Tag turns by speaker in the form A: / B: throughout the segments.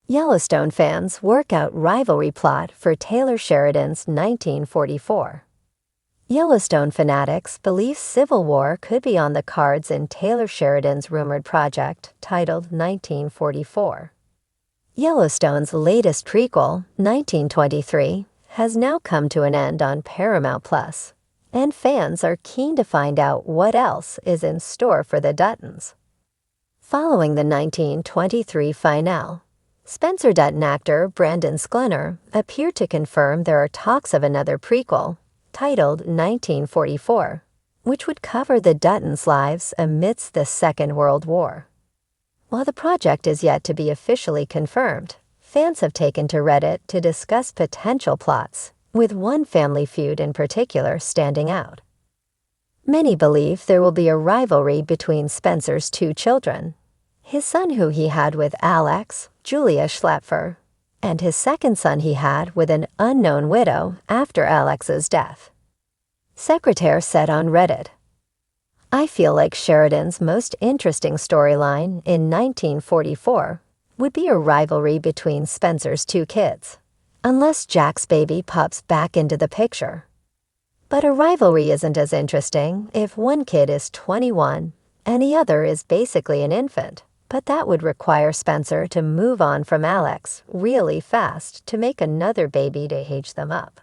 A: Yellowstone fans work out rivalry plot for Taylor Sheridan's 1944. Yellowstone fanatics believe civil war could be on the cards in Taylor Sheridan's rumored project titled 1944. Yellowstone's latest prequel, 1923, has now come to an end on Paramount+, and fans are keen to find out what else is in store for the Duttons. Following the 1923 finale, Spencer Dutton actor Brandon Sklenar appeared to confirm there are talks of another prequel, titled 1944, which would cover the Duttons' lives amidst the Second World War. While the project is yet to be officially confirmed, fans have taken to Reddit to discuss potential plots, with one family feud in particular standing out. Many believe there will be a rivalry between Spencer's two children, his son who he had with Alex, Julia Schlepfer, and his second son he had with an unknown widow after Alex's death. Secretaire said on Reddit, "I feel like Sheridan's most interesting storyline in 1944 would be a rivalry between Spencer's two kids, unless Jack's baby pops back into the picture. But a rivalry isn't as interesting if one kid is 21 and the other is basically an infant. But that would require Spencer to move on from Alex really fast to make another baby to age them up.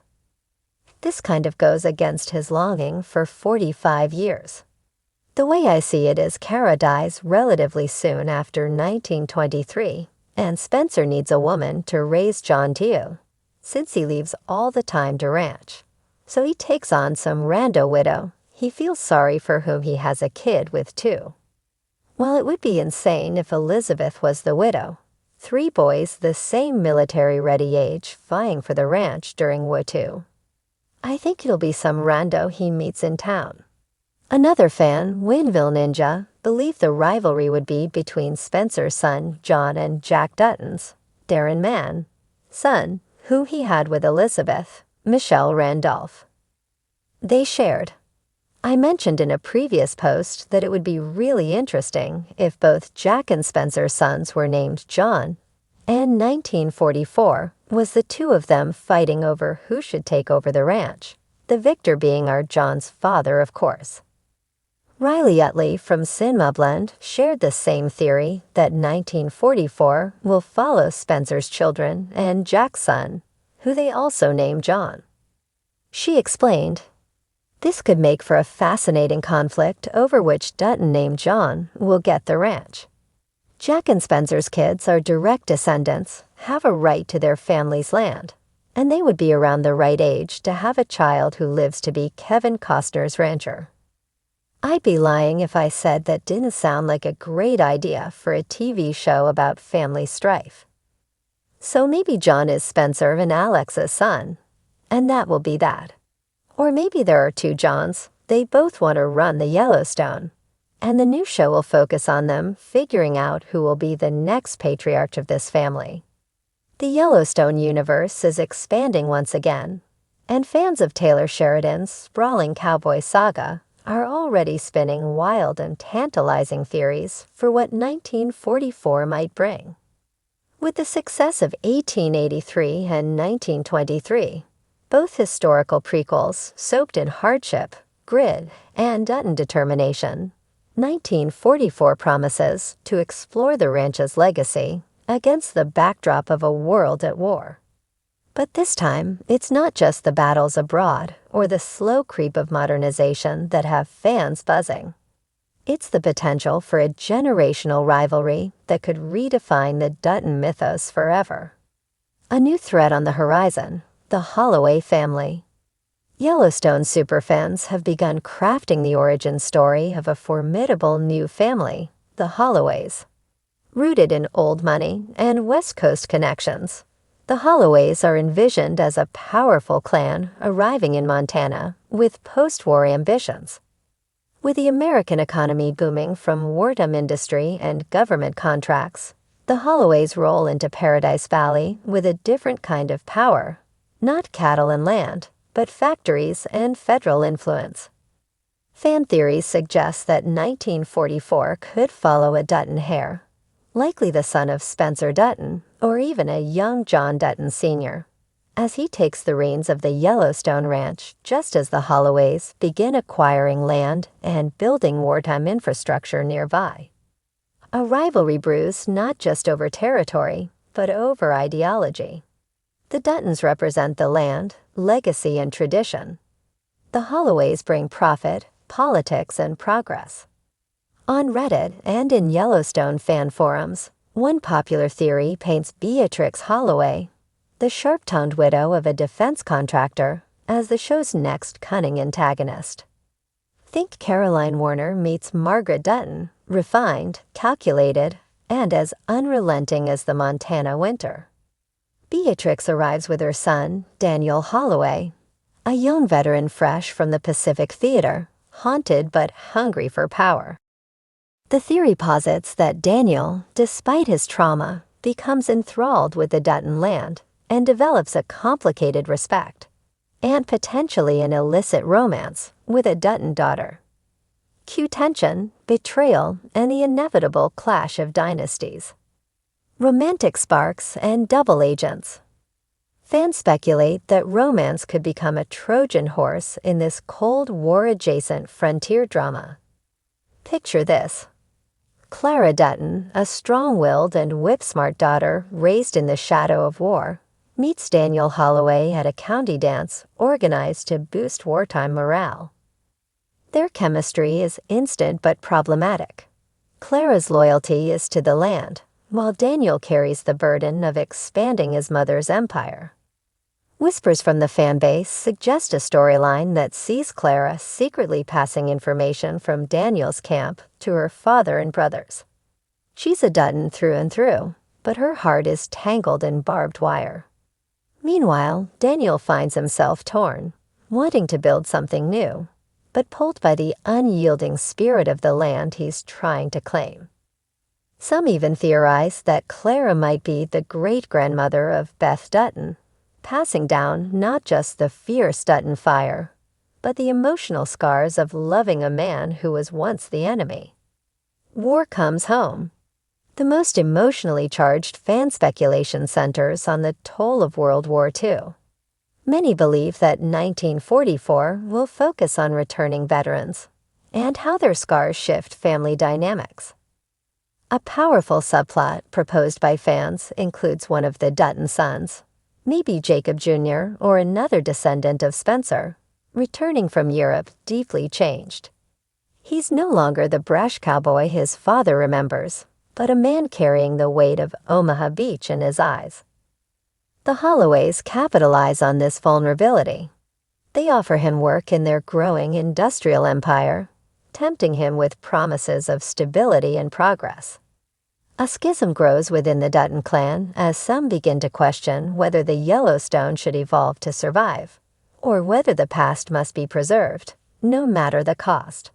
A: This kind of goes against his longing for 45 years. The way I see it is Kara dies relatively soon after 1923, and Spencer needs a woman to raise John too, since he leaves all the time to ranch. So he takes on some rando widow he feels sorry for whom he has a kid with too. While it would be insane if Elizabeth was the widow, 3 boys the same military-ready age vying for the ranch during War II, I think it'll be some rando he meets in town." Another fan, Winville Ninja, believed the rivalry would be between Spencer's son John and Jack Dutton's, Darren Mann, son, who he had with Elizabeth, Michelle Randolph. They shared, "I mentioned in a previous post that it would be really interesting if both Jack and Spencer's sons were named John, and 1944 was the two of them fighting over who should take over the ranch, the victor being our John's father, of course." Riley Utley from Cinema Blend shared the same theory that 1944 will follow Spencer's children and Jack's son, who they also named John. She explained, "This could make for a fascinating conflict over which Dutton named John will get the ranch. Jack and Spencer's kids are direct descendants, have a right to their family's land, and they would be around the right age to have a child who lives to be Kevin Costner's rancher. I'd be lying if I said that didn't sound like a great idea for a TV show about family strife. So maybe John is Spencer and Alex's son, and that will be that. Or maybe there are 2 Johns, they both want to run the Yellowstone, and the new show will focus on them figuring out who will be the next patriarch of this family." The Yellowstone universe is expanding once again, and fans of Taylor Sheridan's sprawling cowboy saga are already spinning wild and tantalizing theories for what 1944 might bring. With the success of 1883 and 1923, both historical prequels soaked in hardship, grit, and Dutton determination, 1944 promises to explore the ranch's legacy against the backdrop of a world at war. But this time, it's not just the battles abroad or the slow creep of modernization that have fans buzzing. It's the potential for a generational rivalry that could redefine the Dutton mythos forever. A new threat on the horizon, the Holloway family. Yellowstone superfans have begun crafting the origin story of a formidable new family, the Holloways. Rooted in old money and West Coast connections, the Holloways are envisioned as a powerful clan arriving in Montana with post-war ambitions. With the American economy booming from wartime industry and government contracts, the Holloways roll into Paradise Valley with a different kind of power. Not cattle and land, but factories and federal influence. Fan theories suggest that 1944 could follow a Dutton heir, likely the son of Spencer Dutton, or even a young John Dutton Sr., as he takes the reins of the Yellowstone Ranch just as the Holloways begin acquiring land and building wartime infrastructure nearby. A rivalry brews not just over territory, but over ideology. The Duttons represent the land, legacy, and tradition. The Holloways bring profit, politics, and progress. On Reddit and in Yellowstone fan forums, one popular theory paints Beatrix Holloway, the sharp-tongued widow of a defense contractor, as the show's next cunning antagonist. Think Caroline Warner meets Margaret Dutton, refined, calculated, and as unrelenting as the Montana winter. Beatrix arrives with her son, Daniel Holloway, a young veteran fresh from the Pacific Theater, haunted but hungry for power. The theory posits that Daniel, despite his trauma, becomes enthralled with the Dutton land and develops a complicated respect, and potentially an illicit romance, with a Dutton daughter. Cue tension, betrayal, and the inevitable clash of dynasties. Romantic sparks and double agents. Fans speculate that romance could become a Trojan horse in this Cold War-adjacent frontier drama. Picture this. Clara Dutton, a strong-willed and whip-smart daughter raised in the shadow of war, meets Daniel Holloway at a county dance organized to boost wartime morale. Their chemistry is instant but problematic. Clara's loyalty is to the land, while Daniel carries the burden of expanding his mother's empire. Whispers from the fanbase suggest a storyline that sees Clara secretly passing information from Daniel's camp to her father and brothers. She's a Dutton through and through, but her heart is tangled in barbed wire. Meanwhile, Daniel finds himself torn, wanting to build something new, but pulled by the unyielding spirit of the land he's trying to claim. Some even theorize that Clara might be the great-grandmother of Beth Dutton, passing down not just the fierce Dutton fire, but the emotional scars of loving a man who was once the enemy. War comes home. The most emotionally charged fan speculation centers on the toll of World War II. Many believe that 1944 will focus on returning veterans and how their scars shift family dynamics. A powerful subplot proposed by fans includes one of the Dutton sons, maybe Jacob Jr. or another descendant of Spencer, returning from Europe deeply changed. He's no longer the brash cowboy his father remembers, but a man carrying the weight of Omaha Beach in his eyes. The Holloways capitalize on this vulnerability. They offer him work in their growing industrial empire, tempting him with promises of stability and progress. A schism grows within the Dutton clan as some begin to question whether the Yellowstone should evolve to survive, or whether the past must be preserved, no matter the cost.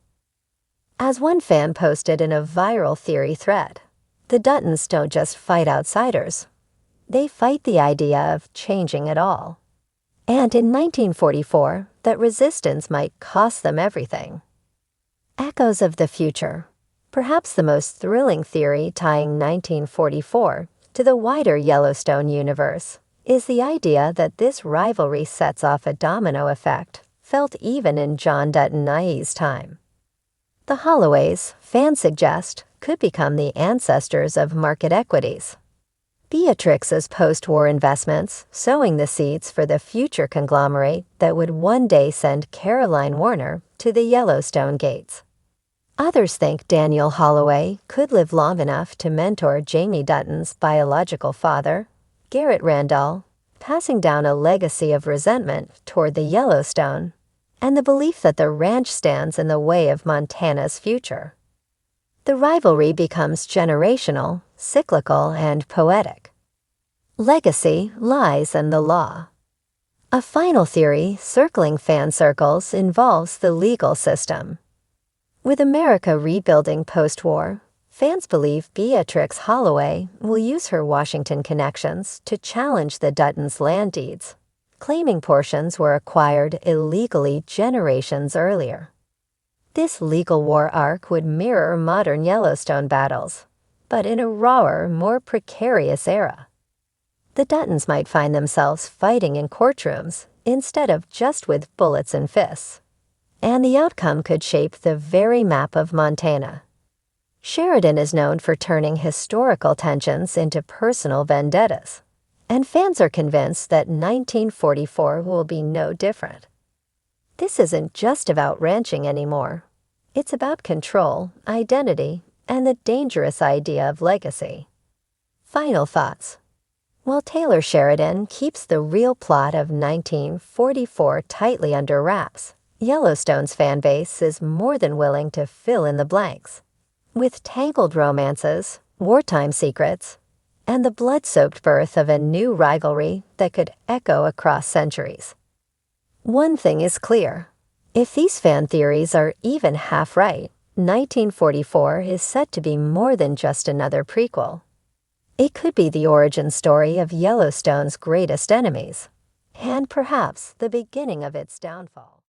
A: As one fan posted in a viral theory thread, the Duttons don't just fight outsiders. They fight the idea of changing it all. And in 1944, that resistance might cost them everything. Echoes of the future. Perhaps the most thrilling theory tying 1944 to the wider Yellowstone universe is the idea that this rivalry sets off a domino effect felt even in John Dutton Nye's time. The Holloways, fans suggest, could become the ancestors of market equities. Beatrix's post-war investments sowing the seeds for the future conglomerate that would one day send Caroline Warner to the Yellowstone gates. Others think Daniel Holloway could live long enough to mentor Jamie Dutton's biological father, Garrett Randall, passing down a legacy of resentment toward the Yellowstone, and the belief that the ranch stands in the way of Montana's future. The rivalry becomes generational, cyclical, and poetic. Legacy, lies, and the law. A final theory circling fan circles involves the legal system. With America rebuilding post-war, fans believe Beatrix Holloway will use her Washington connections to challenge the Duttons' land deeds, claiming portions were acquired illegally generations earlier. This legal war arc would mirror modern Yellowstone battles, but in a rawer, more precarious era. The Duttons might find themselves fighting in courtrooms instead of just with bullets and fists. And the outcome could shape the very map of Montana. Sheridan is known for turning historical tensions into personal vendettas, and fans are convinced that 1944 will be no different. This isn't just about ranching anymore. It's about control, identity, and the dangerous idea of legacy. Final thoughts. While Taylor Sheridan keeps the real plot of 1944 tightly under wraps, Yellowstone's fan base is more than willing to fill in the blanks. With tangled romances, wartime secrets, and the blood-soaked birth of a new rivalry that could echo across centuries. One thing is clear. If these fan theories are even half right, 1944 is set to be more than just another prequel. It could be the origin story of Yellowstone's greatest enemies, and perhaps the beginning of its downfall.